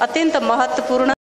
अत्यन्त महत्त्वपूर्ण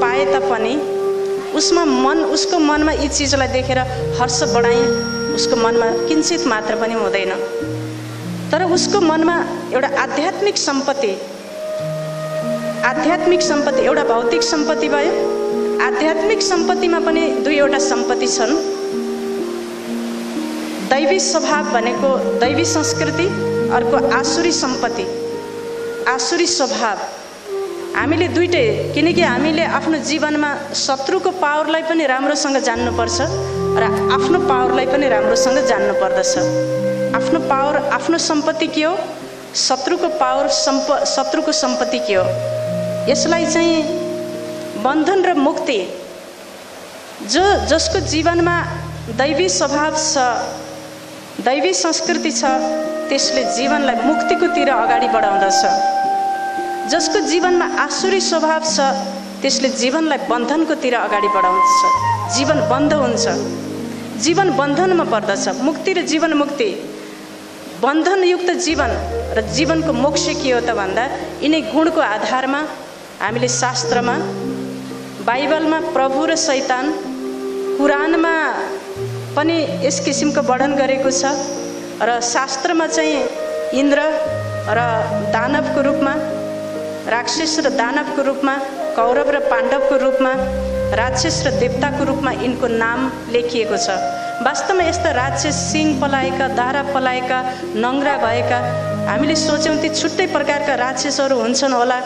पाए तापनि उसको मनमा यी चीजलाई देखेर हर्ष बढाइ उसको मनमा किंचित मात्र पनि हुँदैन। तर उसको मनमा एउटा आध्यात्मिक सम्पत्ति एउटा भौतिक सम्पत्ति भयो। आध्यात्मिक सम्पत्तिमा पनि दुईवटा सम्पत्ति छन्। दैवी स्वभाव भनेको दैवी संस्कृति, अर्को आसुरी सम्पत्ति, आसुरी स्वभाव। हामीले दुईटै, किनकि हामीले आफ्नो जीवनमा शत्रुको पावरलाई पनि राम्रोसँग जान्नुपर्छ र आफ्नो पावरलाई पनि राम्रोसँग जान्नु पर्दछ। आफ्नो पावर, आफ्नो सम्पत्ति के हो, शत्रुको पावर, शत्रुको सम्पत्ति के हो, यसलाई चाहिँ बन्धन र मुक्ति, जसको जीवनमा दैवी स्वभाव छ, दैवी संस्कृति छ, त्यसले जीवनलाई मुक्तिको तिर अगाडि बढाउँदछ। जसको जीवनमा आसुरी स्वभाव छ, त्यसले जीवनलाई बन्धनको तिर अगाडि बढाउँछ। जीवन बन्ध हुन्छ, जीवन बन्धनमा पर्दछ। मुक्ति र जीवन मुक्ति, बन्धनयुक्त जीवन र जीवनको मोक्ष के हो त भन्दा यिनै गुणको आधारमा हामीले शास्त्रमा, बाइबलमा प्रभु र शैतान, कुरानमा पनि यस किसिमको वर्णन गरेको छ र शास्त्रमा चाहिँ इन्द्र र दानवको रूपमा, राक्षस र दानवको रूपमा, कौरव र पाण्डवको रूपमा, राक्षस र देवताको रूपमा यिनको नाम लेखिएको छ। वास्तवमा यस्ता राक्षस सिंह पलाएका, दारा पलाएका, नङ्ग्रा भएका, हामीले सोच्यौँ ती छुट्टै प्रकारका राक्षसहरू हुन्छन् होला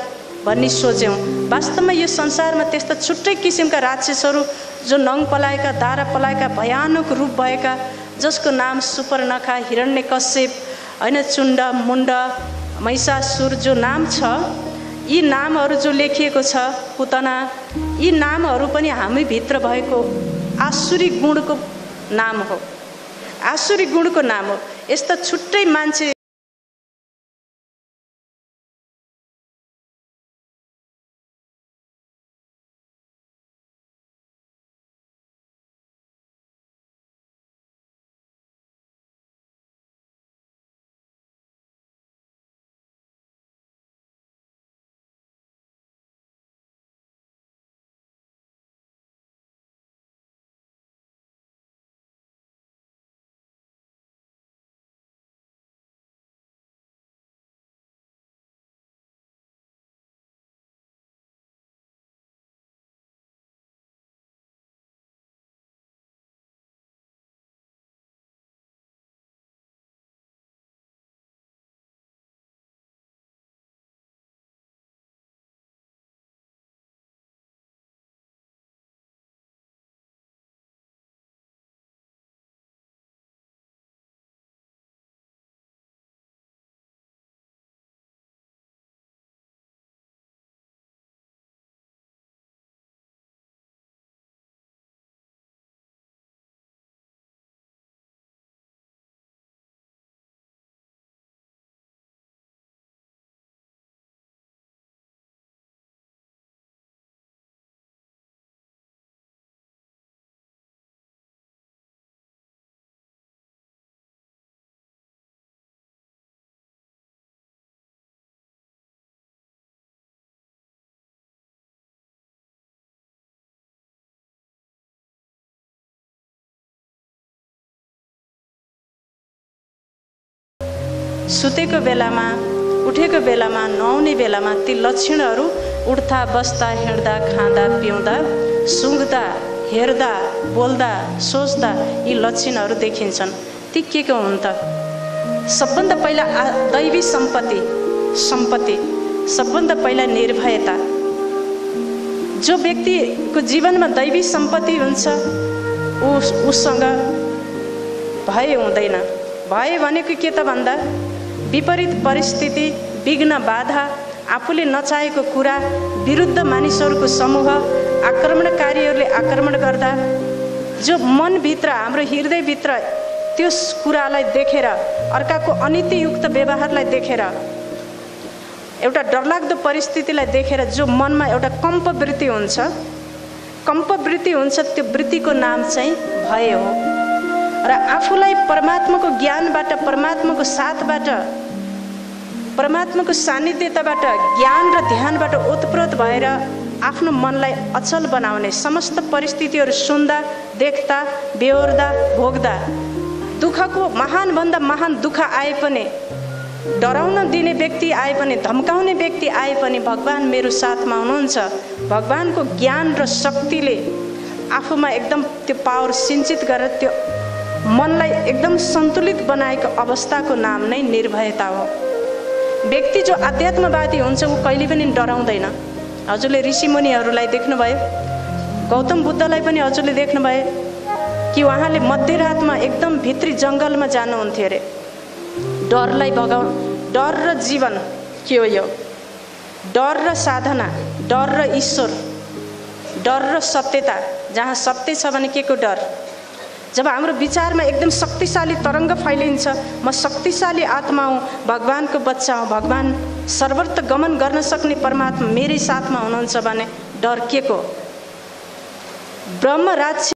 भन्ने सोच्यौँ। वास्तवमा यो संसारमा त्यस्ता छुट्टै किसिमका राक्षसहरू जो नङ पलाएका, दारा पलाएका, भयानक रूप भएका, जसको नाम सुपर्णखा, हिरण्यकश्यप, होइन, चुण्ड, मुण्ड, महिषासुर जो नाम छ, यी नामहरू जो लेखिएको छ, पुतना, यी नामहरू पनि हामी भित्र भएको आसुरी गुणको नाम हो, आसुरी गुणको नाम हो। यस्ता छुट्टै मान्छे सुतेको बेलामा, उठेको बेलामा, नुहाउने बेलामा ती लक्षणहरू उठ्दा, बस्दा, हिँड्दा, खाँदा, पिउँदा, सुँघ्दा, हेर्दा, बोल्दा, सोच्दा यी लक्षणहरू देखिन्छन्। ती के हुन् त? सबभन्दा पहिला दैवी सम्पत्ति सबभन्दा पहिला निर्भयता। जो व्यक्तिको जीवनमा दैवी सम्पत्ति हुन्छ उसँग भय हुँदैन। भय भनेको के त भन्दा विपरीत परिस्थिति, विघ्न, बाधा, आफूले नचाहेको कुरा, विरुद्ध मानिसहरूको समूह, आक्रमणकारीहरूले आक्रमण गर्दा जो मनभित्र, हाम्रो हृदयभित्र त्यो कुरालाई देखेर, अर्काको अनीतियुक्त व्यवहारलाई देखेर, एउटा डरलाग्दो परिस्थितिलाई देखेर जो मनमा एउटा कम्पवृत्ति हुन्छ, त्यो वृत्तिको नाम चाहिँ भय हो। र आफूलाई परमात्माको ज्ञानबाट, परमात्माको साथबाट, परमात्माको सान्निध्यताबाट, ज्ञान र ध्यानबाट ओतप्रोत भएर आफ्नो मनलाई अचल बनाउने, समस्त परिस्थितिहरू सुन्दा, देख्दा, बेहोर्दा, भोग्दा, दुःखको महानभन्दा महान दुःख आए पनि, डराउन दिने व्यक्ति आए पनि, धम्काउने व्यक्ति आए पनि भगवान मेरो साथमा हुनुहुन्छ। भगवानको ज्ञान र शक्तिले आफूमा एकदम त्यो पावर सिञ्चित गरेर त्यो मनलाई एकदम सन्तुलित बनाएको अवस्थाको नाम नै निर्भयता हो। व्यक्ति जो आध्यात्मवादी हुन्छ ऊ कहिले पनि डराउँदैन। हजुरले ऋषिमुनिहरूलाई देख्नुभयो, गौतम बुद्धलाई पनि हजुरले देख्नुभयो कि उहाँले मध्यरातमा एकदम भित्री जङ्गलमा जानुहुन्थ्यो अरे। डरलाई डर र जीवन के हो यो? डर र साधना, डर र ईश्वर, डर र सत्यता। जहाँ सत्य छ भने के को डर? जब हाम्रो विचारमा एकदम शक्तिशाली तरङ्ग फैलिन्छ, म शक्तिशाली आत्मा हुँ, भगवानको बच्चा हुँ, भगवान सर्वत्र गमन गर्न सक्ने परमात्मा मेरै साथमा हुनुहुन्छ भने डर के को? ब्रह्म राक्षस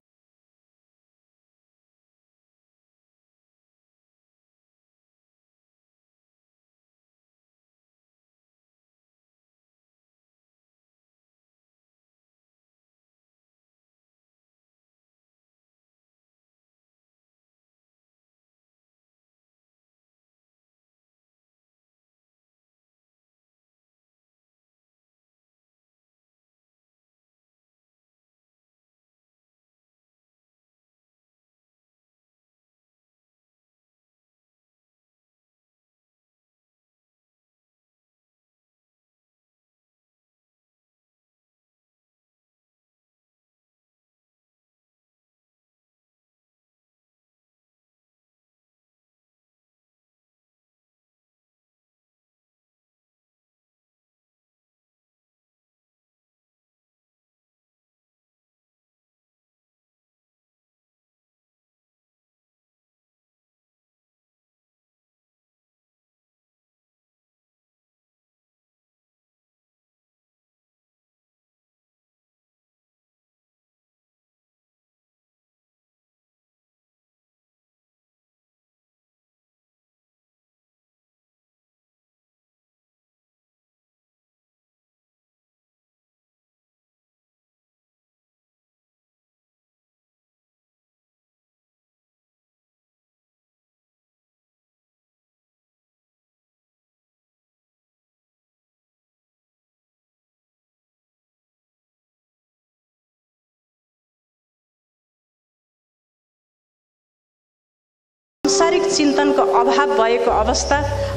सांसारिक चिन्तनको अभाव भएको अवस्था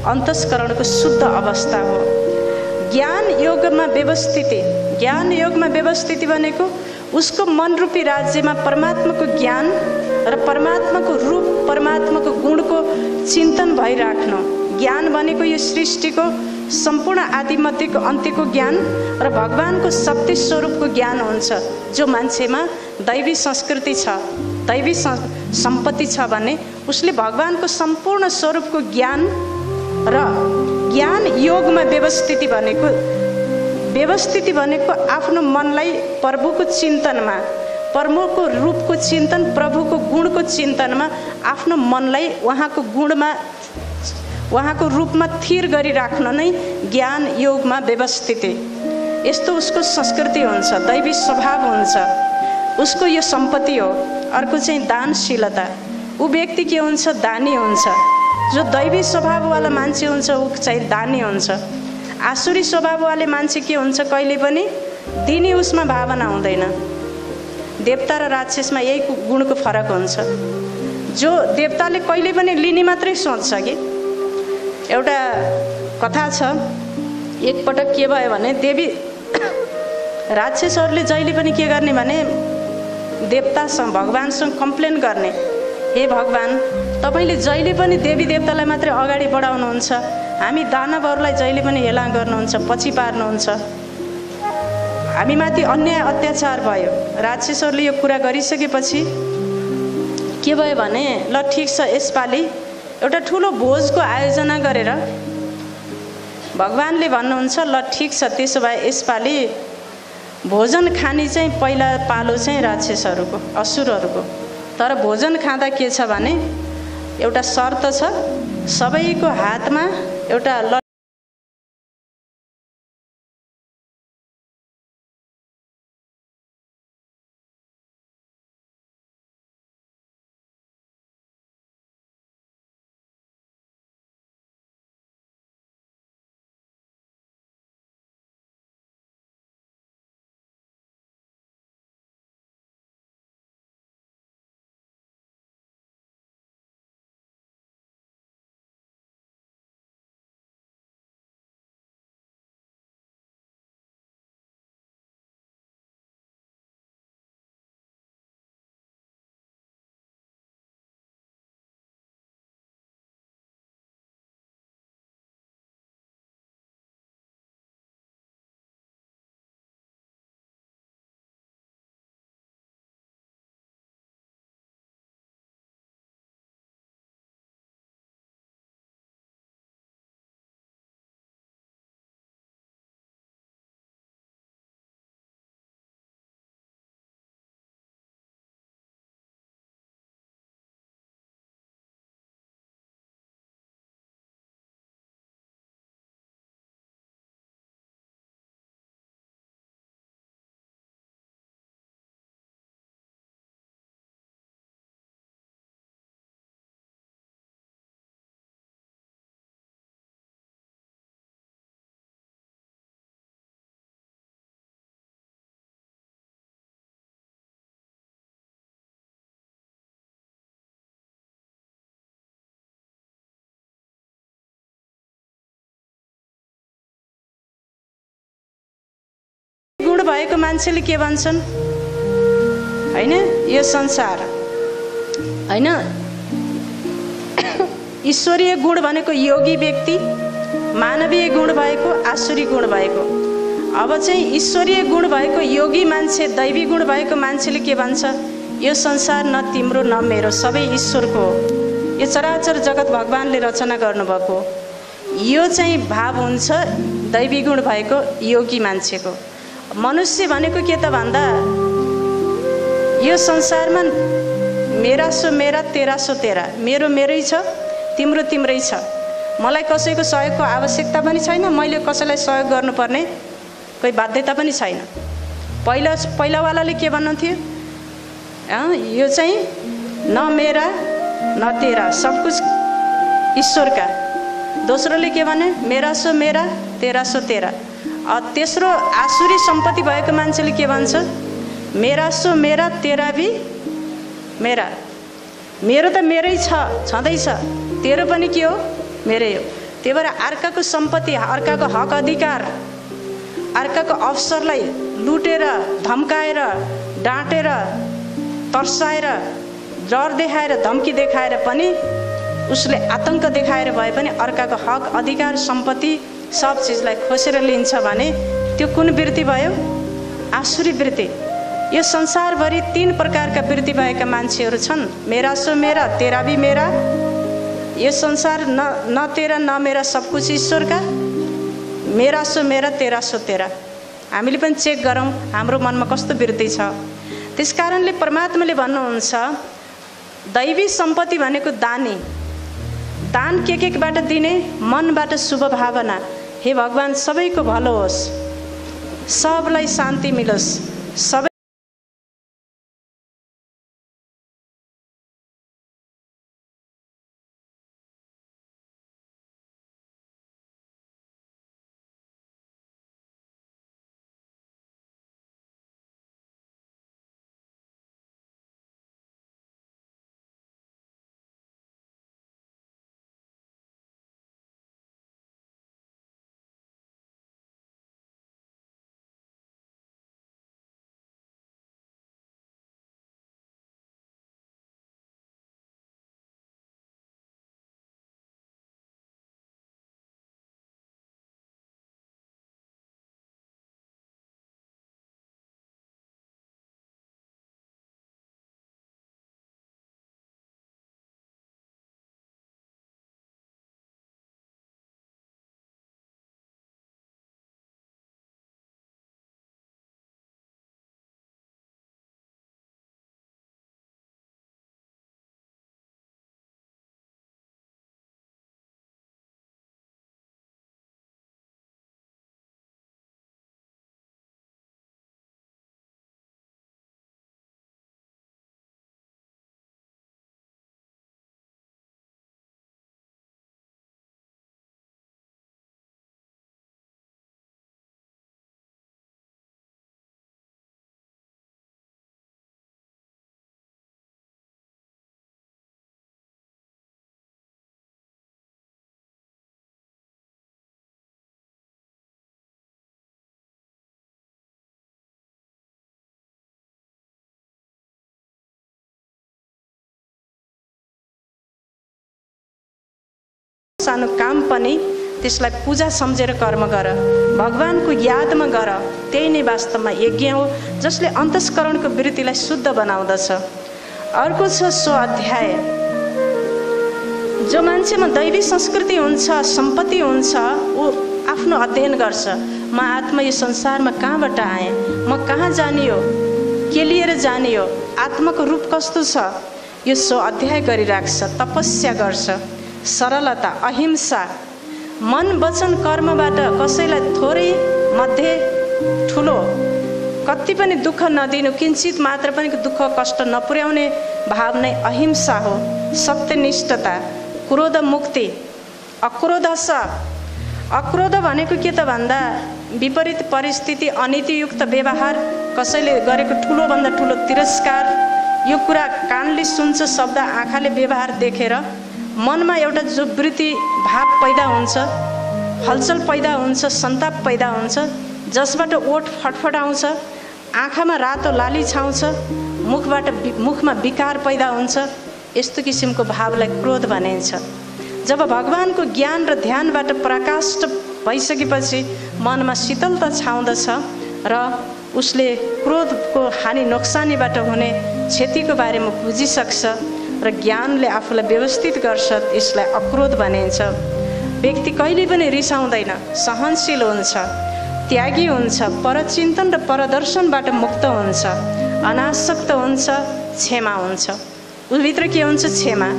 अन्तस्करणको शुद्ध अवस्था हो। ज्ञान योगमा व्यवस्थिति भनेको उसको मनरूपी राज्यमा परमात्माको ज्ञान र परमात्माको रूप, परमात्माको गुणको चिन्तन भइराख्नु। ज्ञान भनेको यो सृष्टिको सम्पूर्ण आदिमध्यको अन्त्यको ज्ञान र भगवानको सत्य स्वरूपको ज्ञान हुन्छ। जो मान्छेमा दैवी संस्कृति छ, दैवी सम्पत्ति छ भने उसले भगवानको सम्पूर्ण स्वरूपको ज्ञान र ज्ञान योगमा व्यवस्थिति भनेको आफ्नो मनलाई प्रभुको चिन्तनमा, प्रभुको रूपको चिन्तन, प्रभुको गुणको चिन्तनमा आफ्नो मनलाई उहाँको गुणमा, उहाँको रूपमा थिर गरिराख्न नै ज्ञान योगमा व्यवस्थिति। यस्तो उसको संस्कृति हुन्छ, दैवी स्वभाव हुन्छ, उसको यो सम्पत्ति हो। अर्को चाहिँ दानशीलता। ऊ व्यक्ति के हुन्छ? दानी हुन्छ। जो दैवी स्वभाववाला मान्छे हुन्छ ऊ चाहिँ दानी हुन्छ। आसुरी स्वभाववाले मान्छे के हुन्छ, कहिले पनि दिने उसमा भावना हुँदैन। देवता र राक्षसमा यही गुणको फरक हुन्छ। जो देवताले कहिले पनि लिने मात्रै सोच्छ कि। एउटा कथा छ, एकपटक के भयो भने देवी राक्षसहरूले जहिले पनि के गर्ने भने देवतासँग भगवानसँग कम्प्लेन गर्ने, हे भगवान तपाईले जहिले पनि देवी देवतालाई मात्रै अगाडि बढाउनुहुन्छ, हामी दानवहरूलाई जहिले पनि हेला गर्नुहुन्छ, पछि पार्नुहुन्छ, हामीमाथि अन्याय अत्याचार भयो। राक्षसहरूले यो कुरा गरिसकेपछि के भयो भने ल ठिक छ, यसपालि एउटा ठुलो भोजको आयोजना गरेर भगवानले भन्नुहुन्छ ल ठिक छ, त्यसो भए यसपालि भोजन खाने चाहिँ पहिला पालो चाहिँ राक्षसहरूको, असुरहरूको। तर भोजन खाँदा के छ भने एउटा शर्त छ, सबैको हातमा एउटा गुण भएको मान्छेले के भन्छन् हैन, यो संसार हैन, ईश्वरीय गुण भनेको योगी व्यक्ति, मानवीय गुण भएको, आसुरी गुण भएको। अब चाहिँ ईश्वरीय गुण भएको योगी मान्छे, दैवी गुण भएको मान्छेले के भन्छ, यो संसार न तिम्रो न मेरो, सबै ईश्वरको हो, यो चराचर जगत भगवानले रचना गर्नुभएको। यो चाहिँ भाव हुन्छ दैवी गुण भएको योगी मान्छेको। मनुष्य भनेको के त भन्दा यो संसारमा मेरा सो मेरा, तेरा सो तेरा, मेरो मेरै छ, तिम्रो तिम्रै छ, मलाई कसैको सहयोगको आवश्यकता पनि छैन, मैले कसैलाई सहयोग गर्नुपर्ने कोही बाध्यता पनि छैन। पहिलावालाले के भन्नुहुन्थ्यो, यो चाहिँ न मेरा न तेरा, सब कुछ ईश्वरका। दोस्रोले के भने मेरा सो मेरा, तेरा सो तेरा। तेस्रो आसुरी सम्पत्ति भएको मान्छेले के भन्छ, मेरा सो मेरा, तेरा भी मेरा, मेरो त मेरै छ, छँदैछ, तेरो पनि के हो, मेरै हो। त्यही भएर अर्काको सम्पत्ति, अर्काको हक अधिकार, अर्काको अवसरलाई लुटेर, धम्काएर, डाँटेर, तर्साएर, डर देखाएर, धम्की देखाएर पनि, उसले आतंक देखाएर भए पनि अर्काको हक अधिकार, सम्पत्ति सब चिजलाई खोसेर लिन्छ भने त्यो कुन वृत्ति भयो, आसुरी वृत्ति। यो संसारभरि 3 प्रकारका वृत्ति भएका मान्छेहरू छन्, मेरा सो मेरा, तेरा भी मेरा। यो संसार न तेरा न मेरा, सब कुछ ईश्वरका, मेरा सो मेरा, तेरा सो तेरा। हामीले पनि चेक गरौँ हाम्रो मनमा कस्तो वृत्ति छ। त्यसकारणले परमात्माले भन्नुहुन्छ दैवी सम्पत्ति भनेको दानी, दान केबाट दिने, मनबाट शुभ भावना। हे भगवान सबैको भलो होस्, सबलाई शान्ति मिलोस्, सबै सानो काम पनि त्यसलाई पूजा सम्झेर कर्म गर, भगवानको यादमा गर। त्यही नै वास्तवमा यज्ञ हो जसले अन्तस्करणको वृत्तिलाई शुद्ध बनाउँदछ। अर्को छ स्वाध्याय। जो मान्छेमा दैवी संस्कृति हुन्छ, सम्पत्ति हुन्छ, ऊ आफ्नो अध्ययन गर्छ। म आत्मा यो संसारमा कहाँबाट आएँ, म कहाँ जाने हो, के लिएर जाने हो, आत्माको रूप कस्तो छ, यो स्वाध्याय गरिराख्छ। तपस्या गर्छ, सरलता, अहिंसा, मन वचन कर्मबाट कसैलाई थोरै मध्ये ठुलो कति पनि दुःख नदिनु, किञ्चित मात्र पनि दुःख कष्ट नपुर्याउने भाव नै अहिंसा हो। सत्यनिष्ठता, क्रोध मुक्ति, अक्रोध छ। अक्रोध भनेको के त भन्दा विपरीत परिस्थिति, अनीतियुक्त व्यवहार, कसैले गरेको ठुलोभन्दा ठुलो तिरस्कार, यो कुरा कानले सुन्छ, शब्द आँखाले व्यवहार देखेर मनमा एउटा जो वृत्ति भाव पैदा हुन्छ, हलचल पैदा हुन्छ, सन्ताप पैदा हुन्छ, जसबाट ओठ फटफटाउँछ, आँखामा रातो लाली छाउँछ, मुखमा विकार पैदा हुन्छ। यस्तो किसिमको भावलाई क्रोध भनिन्छ। जब भगवानको ज्ञान र ध्यानबाट प्रकाशित भइसकेपछि मनमा शीतलता छाउँदछ र उसले क्रोधको हानि नोक्सानीबाट हुने क्षतिको बारेमा बुझिसक्छ र ज्ञानले आफूलाई व्यवस्थित गर्छ। यसलाई अक्रोध भनिन्छ। व्यक्ति कहिले पनि रिसाउँदैन, सहनशील हुन्छ, त्यागी हुन्छ, परचिन्तन र परदर्शनबाट मुक्त हुन्छ, अनासक्त हुन्छ, क्षमा हुन्छ। उभित्र के हुन्छ? क्षमा।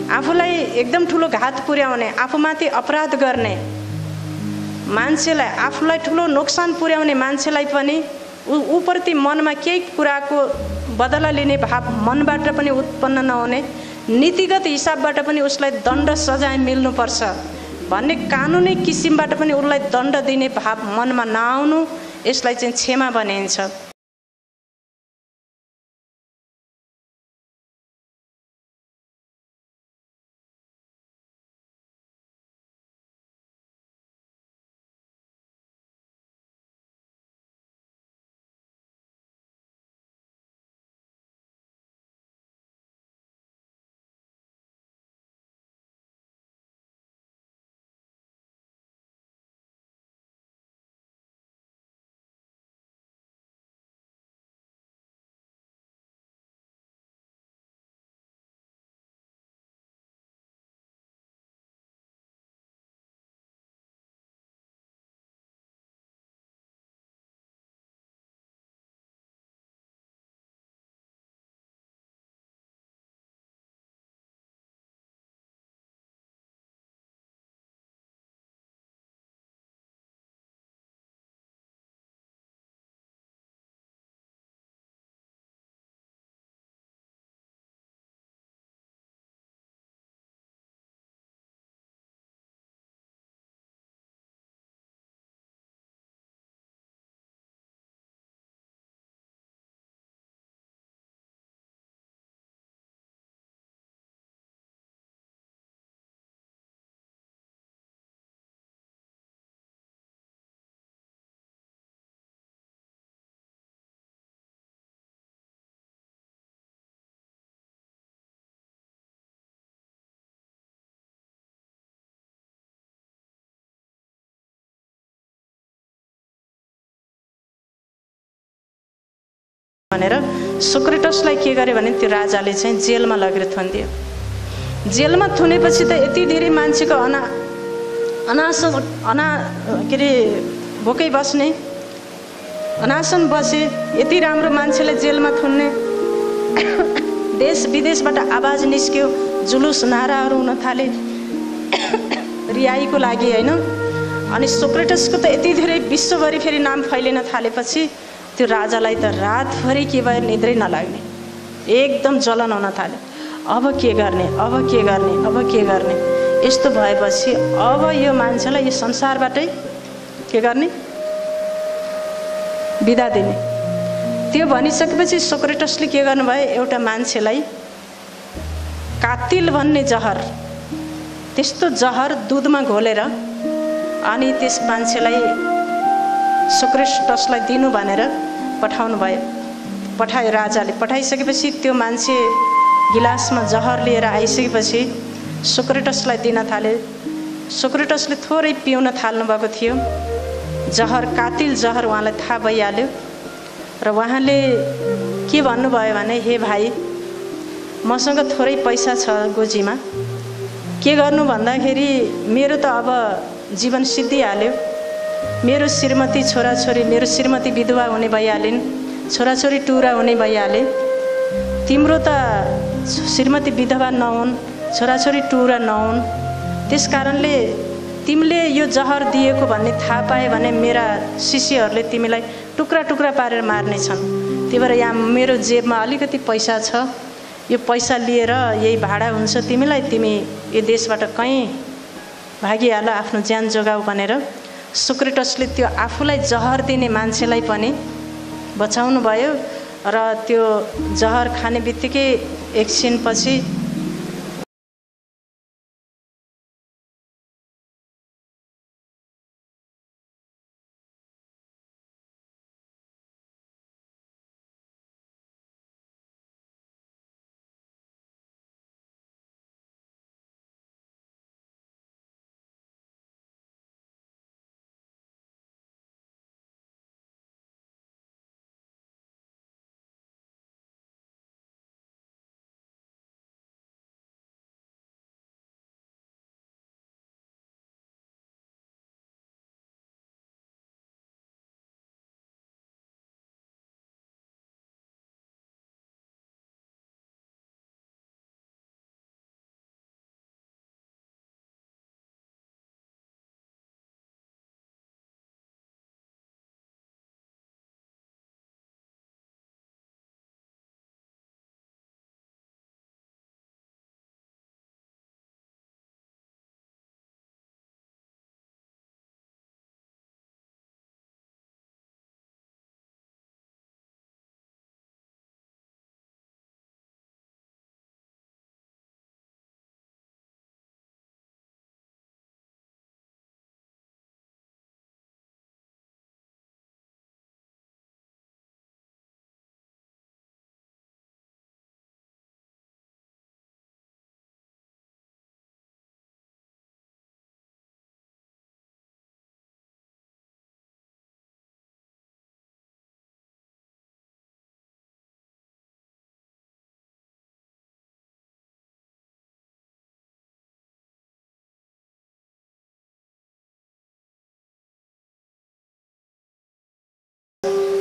आफूलाई एकदम ठुलो घात पुर्याउने, आफूमाथि अपराध गर्ने मान्छेलाई, आफूलाई ठुलो नोक्सान पुर्याउने मान्छेलाई पनि ऊप्रति मनमा केही कुराको बदला लिने भाव मनबाट पनि उत्पन्न नहुने, नीतिगत हिसाबबाट पनि उसलाई दण्ड सजाय मिल्नुपर्छ भन्ने कानुनी किसिमबाट पनि उसलाई दण्ड दिने भाव मनमा नआउनु, यसलाई चाहिँ क्षमा भनिन्छ। भनेर सोक्रेटसलाई के गरे भने त्यो राजाले चाहिँ जेलमा लगेर थुनिदियो। जेलमा थुनेपछि त यति धेरै मान्छेको भोकै बस्ने, अनासन बसे, यति राम्रो मान्छेले जेलमा थुन्ने, देश विदेशबाट आवाज निस्क्यो, जुलुस नाराहरू हुन थाले रिहाईको लागि होइन। अनि सोक्रेटसको त यति धेरै विश्वभरि फेरि नाम फैलिन थालेपछि त्यो राजालाई त रातभरि के भयो, निद्रै नलाग्ने, एकदम जलन हुन थाल्यो। अब के गर्ने, अब के गर्ने, अब के गर्ने, यस्तो भएपछि अब यो मान्छेलाई यो संसारबाटै के गर्ने, बिदा दिने। त्यो भनिसकेपछि सोक्रेटसले के गर्नुभयो, एउटा मान्छेलाई कातिल भन्ने जहर, त्यस्तो जहर दुधमा घोलेर अनि त्यस मान्छेलाई सोक्रेटसलाई दिनु भनेर पठाउनु भयो। पठायो राजाले। पठाइसकेपछि त्यो मान्छे गिलासमा जहर लिएर आइसकेपछि सोक्रेटसलाई दिन थाले। सोक्रेटसले थोरै पिउन थाल्नुभएको थियो। जहर, कातिल जहर उहाँलाई थाहा भइहाल्यो र उहाँले के भन्नुभयो भने, हे भाइ, मसँग थोरै पैसा छ गोजीमा, के गर्नु भन्दाखेरि मेरो त अब जीवन सिद्धिहाल्यो, मेरो श्रीमती छोराछोरी, मेरो श्रीमती विधवा हुने भइहालिन्, छोराछोरी टुरा हुने भइहाले, तिम्रो त श्रीमती विधवा नहुन्, छोराछोरी टुरा नहुन्, त्यस कारणले तिमीले यो जहर दिएको भन्ने थाहा पाए भने मेरा शिष्यहरूले तिमीलाई टुक्रा टुक्रा पारेर मार्नेछन्। त्यही भएर यहाँ मेरो जेबमा अलिकति पैसा छ, यो पैसा लिएर यही भाडा हुन्छ तिमीलाई, तिमी यो देशबाट कहीँ भागिहाल, आफ्नो ज्यान जोगाऊ भनेर सोक्रेटसले त्यो आफूलाई जहर दिने मान्छेलाई पनि बचाउनु भयो। र त्यो जहर खाने बित्तिकै एकछिनपछि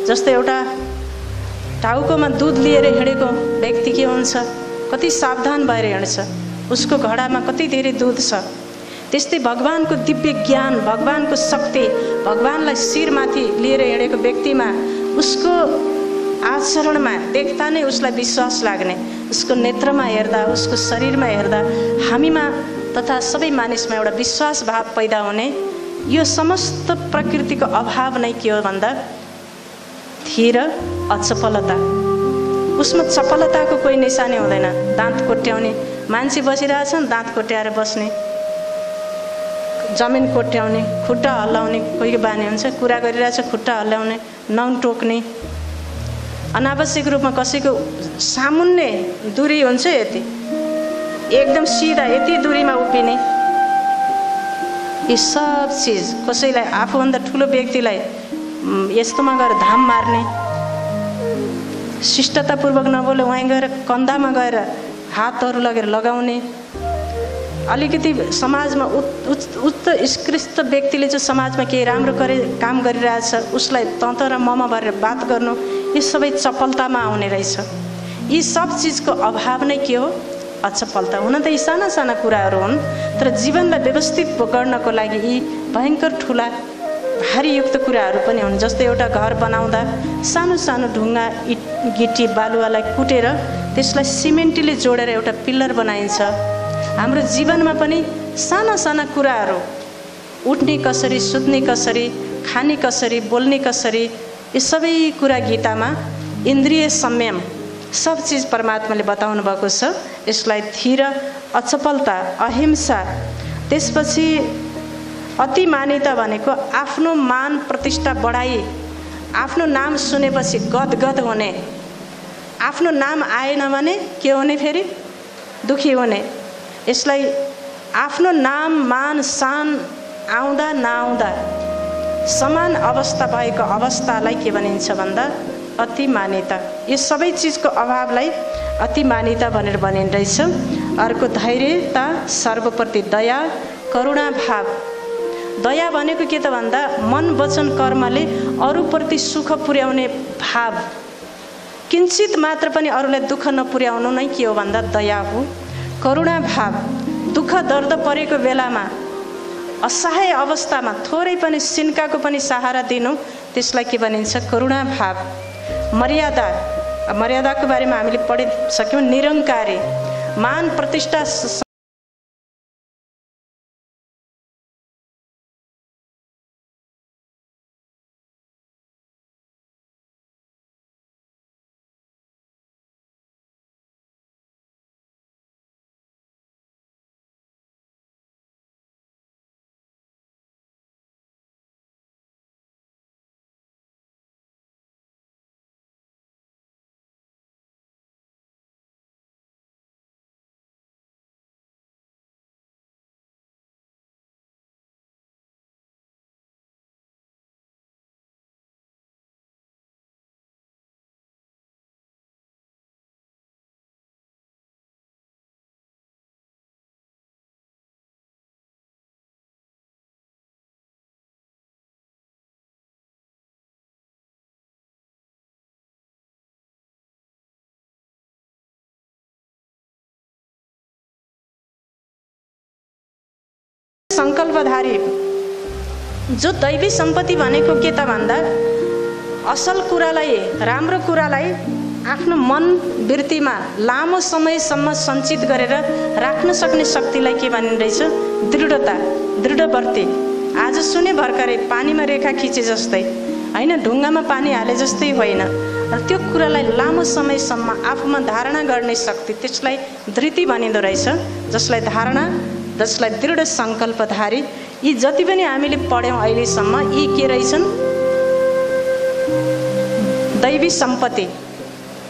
जस्तै एउटा टाउकोमा दूध लिएर हिँडेको व्यक्ति के हुन्छ, कति सावधान भएर हिँड्छ, उसको घडामा कति धेरै दूध छ। त्यस्तै भगवानको दिव्य ज्ञान, भगवानको शक्ति, भगवानलाई शिरमाथि लिएर हिँडेको व्यक्तिमा उसको आचरणमा देख्दा नै उसलाई विश्वास लाग्ने, उसको नेत्रमा हेर्दा, उसको शरीरमा हेर्दा हामीमा तथा सबै मानिसमा एउटा विश्वास भाव पैदा हुने। यो समस्त प्रकृतिको अभाव नै के हो भन्दा धीर अचपलता। उसमा चपलताको कोही निशानी हुँदैन। दाँत कोट्याउने मान्छे बसिरहेछन्, दाँत कोट्याएर बस्ने, जमिन कोट्याउने, खुट्टा हल्लाउने कोहीको बानी हुन्छ, कुरा गरिरहेछ खुट्टा हल्लाउने, नौन टोक्ने, अनावश्यक रूपमा कसैको सामुन्ने दूरी हुन्छ यति, एकदम सिधा यति दूरीमा उभिने, यी सब चिज कसैलाई आफूभन्दा ठुलो व्यक्तिलाई यस्तोमा गएर धाम मार्ने, शिष्टतापूर्वक नबोले वहीँ गएर कन्धामा गएर हातहरू लगेर लगाउने, अलिकति समाजमा उच्च उत्कृष्ट व्यक्तिले चाहिँ समाजमा केही राम्रो काम गरिरहेछ उसलाई तँ र ममा भरेर बात गर्नु, यो सबै चपलतामा आउने रहेछ। यी सब चिजको अभाव नै के हो? अचपलता। हुन त यी साना साना कुराहरू हुन्, तर जीवनलाई व्यवस्थित गर्नको लागि यी भयङ्कर ठुला भारी युक्त कुराहरू पनि हुन्। जस्तै एउटा घर बनाउँदा सानो सानो ढुङ्गा, इट, गिटी, बालुवालाई कुटेर त्यसलाई सिमेन्टले जोडेर एउटा पिल्लर बनाइन्छ। हाम्रो जीवनमा पनि साना साना कुराहरू, उठ्ने कसरी, सुत्ने कसरी, खाने कसरी, बोल्ने कसरी, यो सबै कुरा गीतामा इन्द्रिय संयम सब चिज परमात्माले बताउनु भएको छ। यसलाई धीर, अचपलता, अहिंसा, त्यसपछि अतिमानिता भनेको आफ्नो मान प्रतिष्ठा बढाई, आफ्नो नाम सुनेपछि गदगद हुने, आफ्नो नाम आएन भने के हुने, फेरि दुखी हुने। यसलाई आफ्नो नाम मान शान आउँदा नआउँदा समान अवस्था भएको अवस्थालाई के भनिन्छ भन्दा अति मान्यता। यो सबै चिजको अभावलाई अति मान्यता भनेर भनिँदैछ। अर्को धैर्यता, सर्वप्रति दया, करुणा भाव। दया भनेको के त भन्दा मन वचन कर्मले अरूप्रति सुख पुर्याउने भाव। किञ्चित मात्र पनि अरूलाई दुःख नपुर्याउनु नै के हो भन्दा दया हो। करुणा भाव, दुःख दर्द परेको बेलामा असहाय अवस्थामा थोरै पनि सिन्काको पनि सहारा दिनु, त्यसलाई के भनिन्छ करुणा भाव। मर्यादा, मर्यादाको बारेमा हामीले पढिसक्यौँ। निरङ्कारी, मान प्रतिष्ठा संकल्पधारी, जो दैवी सम्पत्ति भनेको के त भन्दा असल कुरालाई, राम्रो कुरालाई आफ्नो मन वृत्तिमा लामो समयसम्म सञ्चित गरेर राख्न सक्ने शक्तिलाई के भनिँदैछ दृढता, दृढवर्ती। आज सुने भर्खरै पानीमा रेखा खिचे जस्तै हैन, ढुङ्गामा पानी हाले जस्तै होइन, र त्यो कुरालाई लामो समयसम्म आफूमा धारणा गर्ने शक्ति, त्यसलाई धृति भनिँदो रहेछ। जसलाई धारणा, जसलाई दृढ सङ्कल्पधारी, यी जति पनि हामीले पढ्यौँ अहिलेसम्म, यी के रहेछन् दैवी सम्पत्ति।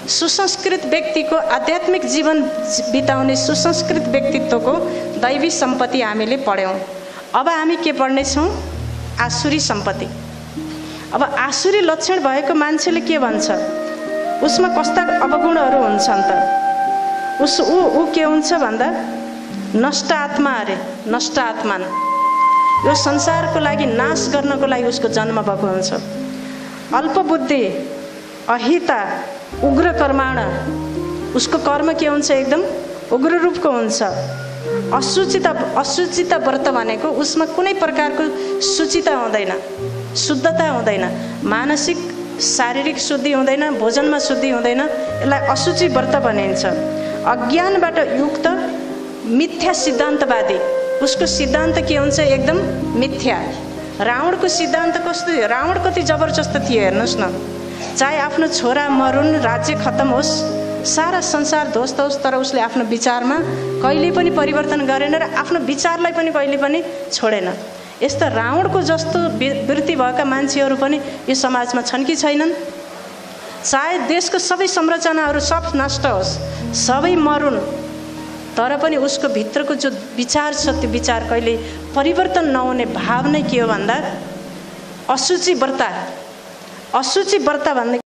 सुसंस्कृत व्यक्तिको आध्यात्मिक जीवन बिताउने सुसंस्कृत व्यक्तित्वको दैवी सम्पत्ति हामीले पढ्यौँ। अब हामी के पढ्नेछौँ आसुरी सम्पत्ति। अब आसुरी लक्षण भएको मान्छेले के भन्छ, उसमा कस्ता अवगुणहरू हुन्छन् त? ऊ के हुन्छ भन्दा नष्ट आत्मा अरे, नष्ट आत्मा। यो संसारको लागि नाश गर्नको लागि उसको जन्म भएको हुन्छ। अल्पबुद्धि, अहिता, उग्र कर्माण, उसको कर्म के हुन्छ एकदम उग्र रूपको हुन्छ। अशुचिता व्रत भनेको उसमा कुनै प्रकारको शुचिता हुँदैन, शुद्धता हुँदैन, मानसिक शारीरिक शुद्धि हुँदैन, भोजनमा शुद्धि हुँदैन, यसलाई अशुचि व्रत भनिन्छ। अज्ञानबाट युक्त मिथ्या सिद्धान्तवादी, उसको सिद्धान्त के हुन्छ एकदम मिथ्या। रावणको सिद्धान्त कस्तो थियो, रावण कति जबरजस्त थियो हेर्नुहोस् न। चाहे आफ्नो छोरा मरुन्, राज्य खत्तम होस्, सारा संसार ध्वस्त होस्, तर उसले आफ्नो विचारमा कहिले पनि परिवर्तन गरेन र आफ्नो विचारलाई पनि कहिले पनि छोडेन। यस्ता रावणको जस्तो वृत्ति भएका मान्छेहरू पनि यो समाजमा छन् कि छैनन्? चाहे देशको सबै संरचनाहरू सब नष्ट होस्, सबै मरुन्, तर पनि उसको भित्रको जो विचार छ त्यो विचार कहिले परिवर्तन नहुने भाव नै के हो भन्दा अशुचि व्रत। अशुचि व्रत भन्ने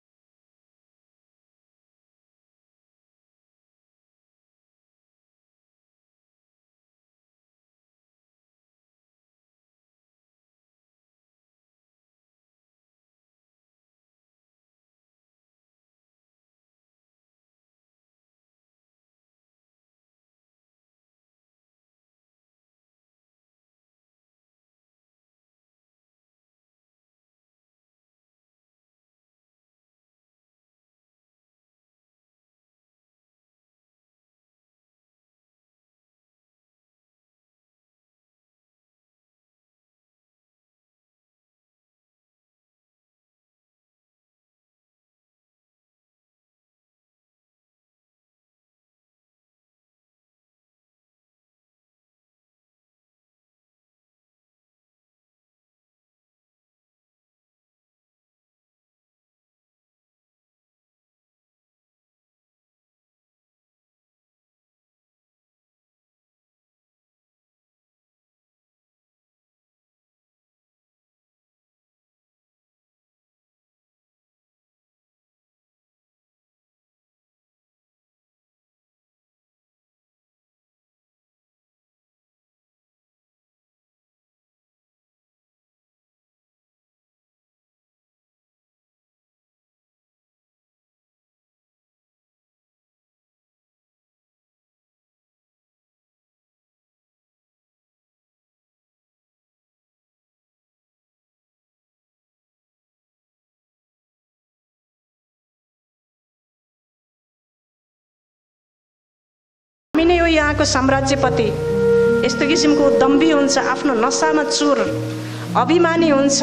हामी नै हो यहाँको साम्राज्यपति। यस्तो किसिमको दम्भी हुन्छ, आफ्नो नसामा चुर, अभिमानी हुन्छ।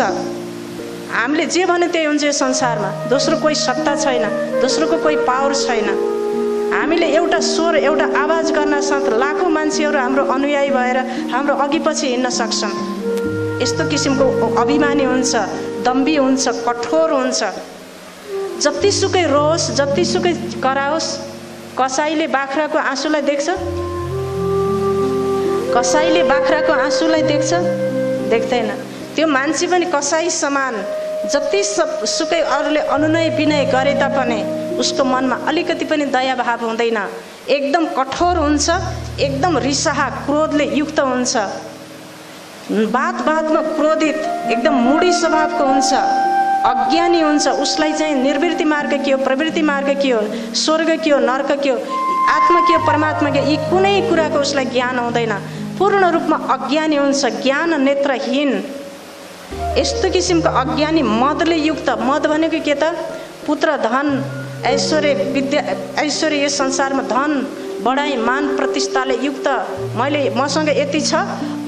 हामीले जे भने त्यही हुन्छ यो संसारमा। दोस्रो कोही सत्ता छैन, दोस्रोको कोही पावर छैन। हामीले एउटा स्वर, एउटा आवाज गर्न साथ लाखौँ मान्छेहरू हाम्रो अनुयायी भएर हाम्रो अघि पछि हिँड्न सक्छन्। यस्तो किसिमको अभिमानी हुन्छ, दम्भी हुन्छ, कठोर हुन्छ। जतिसुकै रोस्, जतिसुकै कराओस्, कसाईले बाख्राको आँसुलाई देख्छ? कसाईले बाख्राको आँसुलाई देख्छ? देख्दैन। त्यो मान्छे पनि कसाई समान, जति सुकै अरूले अनुनय विनय गरे तापनि उसको मनमा अलिकति पनि दया भाव हुँदैन। एकदम कठोर हुन्छ, एकदम रिसाहा क्रोधले युक्त हुन्छ, बातमा क्रोधित, एकदम मूडी स्वभावको हुन्छ, अज्ञानी हुन्छ। उसलाई चाहिँ निर्वृत्ति मार्ग के हो, प्रवृत्ति मार्ग के हो, स्वर्ग के हो, नर्क के हो, आत्मा के हो, परमात्मा के हो, यी कुनै कुराको उसलाई ज्ञान हुँदैन। पूर्ण रूपमा अज्ञानी हुन्छ, ज्ञान नेत्रहीन। यस्तो किसिमको अज्ञानी मदले युक्त। मद भनेको के त? पुत्र, धन, ऐश्वर्य, विद्या, ऐश्वर्य, यस संसारमा धन, बढाइ, मान प्रतिष्ठाले युक्त। मसँग यति छ,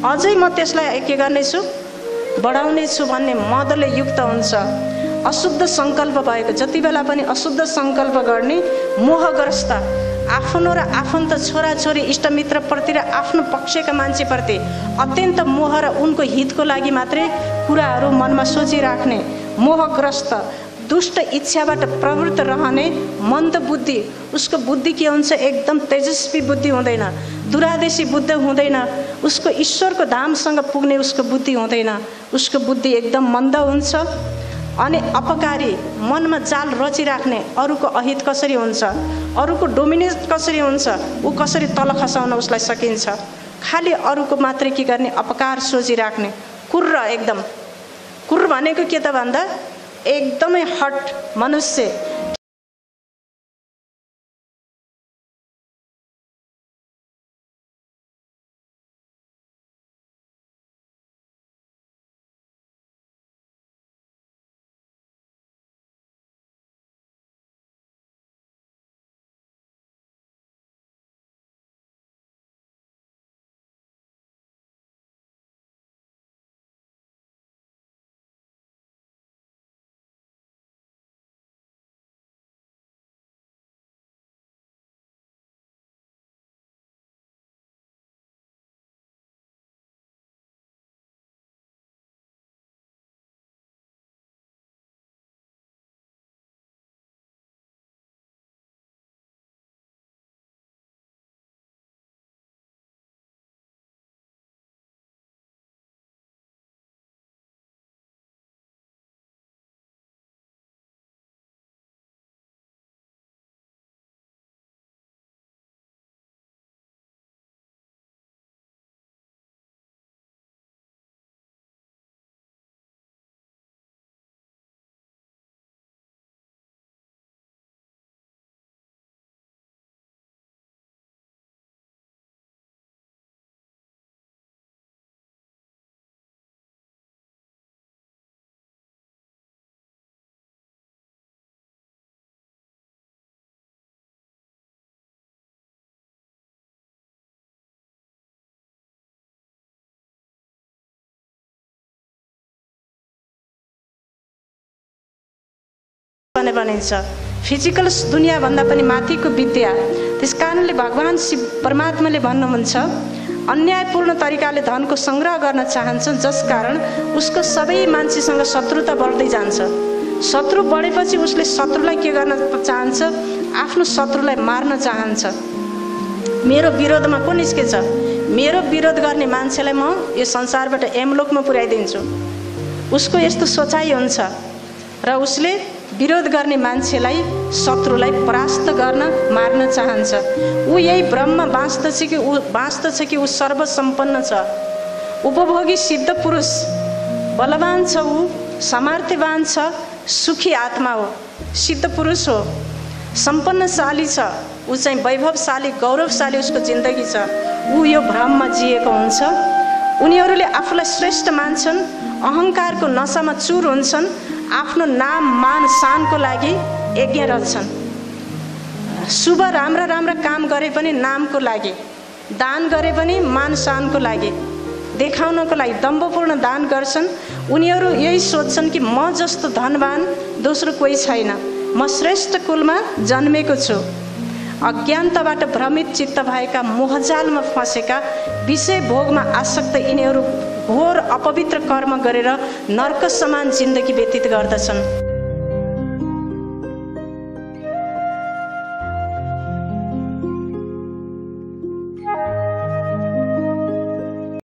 अझै म त्यसलाई के गर्नेछु, बढाउने छु भन्ने मदले युक्त हुन्छ। अशुद्ध सङ्कल्प भएको, जति बेला पनि अशुद्ध सङ्कल्प गर्ने, मोहग्रस्त, आफ्नो र आफन्त, छोराछोरी, इष्टमित्रप्रति र आफ्नो पक्षका मान्छेप्रति अत्यन्त मोह र उनको हितको लागि मात्रै कुराहरू मनमा सोचिराख्ने, मोहग्रस्त, दुष्ट इच्छाबाट प्रवृत्त रहने, मन्द बुद्धि। उसको बुद्धि के हुन्छ? एकदम तेजस्वी बुद्धि हुँदैन, दुरादेशी बुद्धि हुँदैन, उसको ईश्वरको धामसँग पुग्ने उसको बुद्धि हुँदैन। उसको बुद्धि एकदम मन्द हुन्छ। अनि अपकारी, मनमा जाल रचिराख्ने, अरूको अहित कसरी हुन्छ, अरूको डोमिनेट कसरी हुन्छ, ऊ कसरी तल खसाउन उसलाई सकिन्छ, खालि अरूको मात्रै के गर्ने, अपकार सोचिराख्ने, कुर्र। एकदम कुर्र भनेको के त भन्दा एकदमै हट मनुष्य। भनिन्छ फिजिकल दुनियाँभन्दा पनि माथिको विद्या। त्यस कारणले भगवान शिव परमात्माले भन्नुहुन्छ अन्यायपूर्ण तरिकाले धनको संग्रह गर्न चाहन्छन्, जसकारण उसको सबै मान्छेसँग शत्रुता बढ्दै जान्छ। शत्रु बढेपछि उसले शत्रुलाई के गर्न चाहन्छ? आफ्नो शत्रुलाई मार्न चाहन्छ। मेरो विरोधमा को निस्केछ? मेरो विरोध गर्ने मान्छेलाई म यो संसारबाट यमलोकमा पुर्याइदिन्छु। उसको यस्तो सोचाइ हुन्छ र उसले विरोध गर्ने मान्छेलाई, शत्रुलाई परास्त गर्न, मार्न चाहन्छ। ऊ यही भ्रममा बाँच्दछ कि ऊ सर्वसम्पन्न छ, उपभोगी सिद्ध पुरुष, बलवान छ, ऊ सामर्थ्यवान छ, सुखी आत्मा हो, सिद्ध पुरुष हो, सम्पन्नशाली छ, ऊ चाहिँ वैभवशाली, गौरवशाली उसको जिन्दगी छ। ऊ यो भ्रममा जिएको हुन्छ। उनीहरूले आफूलाई श्रेष्ठ मान्छन्, अहङ्कारको नशामा चुर हुन्छन्, आफ्नो नाम मान शानको लागि यज्ञ रच्छन्। शुभ राम्रा राम्रा काम गरे पनि नामको लागि, दान गरे पनि मान शानको लागि, देखाउनको लागि दम्भपूर्ण दान गर्छन्। उनीहरू यही सोच्छन् कि म जस्तो धनवान दोस्रो कोही छैन, म श्रेष्ठ कुलमा जन्मेको छु। अज्ञानताबाट भ्रमित चित्त भएका, मोहजालमा फँसेका, विषय भोगमा आसक्त यिनीहरू घोर अपवित्र कर्म गरेर नर्क समान जिन्दगी व्यतीत गर्दछन्।